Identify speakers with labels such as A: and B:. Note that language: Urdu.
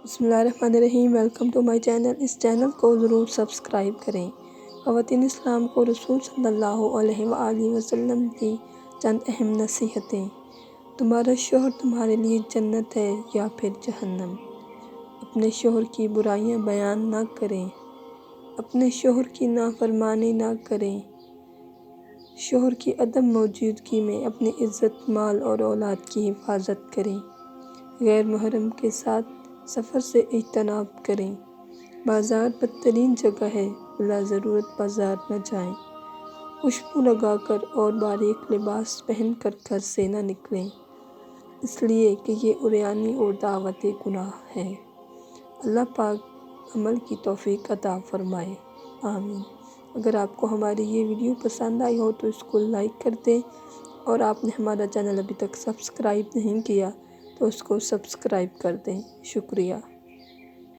A: بسم اللہ الرحمن الرحیم۔ Welcome to my channel. اس چینل کو ضرور سبسکرائب کریں۔ خواتین اسلام کو رسول صلی اللہ علیہ وآلہ وسلم کی چند اہم نصیحتیں۔ تمہارا شوہر تمہارے لیے جنت ہے یا پھر جہنم۔ اپنے شوہر کی برائیاں بیان نہ کریں۔ اپنے شوہر کی نافرمانی نہ کریں۔ شوہر کی عدم موجودگی میں اپنی عزت، مال اور اولاد کی حفاظت کریں۔ غیر محرم کے ساتھ سفر سے اجتناب کریں۔ بازار بدترین جگہ ہے، بلا ضرورت بازار نہ جائیں۔ خوشبو لگا کر اور باریک لباس پہن کر گھر سے نہ نکلیں، اس لیے کہ یہ عریانی اور دعوت گناہ ہے۔ اللہ پاک عمل کی توفیق عطا فرمائے، آمین۔ اگر آپ کو ہماری یہ ویڈیو پسند آئی ہو تو اس کو لائک کر دیں، اور آپ نے ہمارا چینل ابھی تک سبسکرائب نہیں کیا تو اس کو سبسکرائب کر دیں۔ شکریہ۔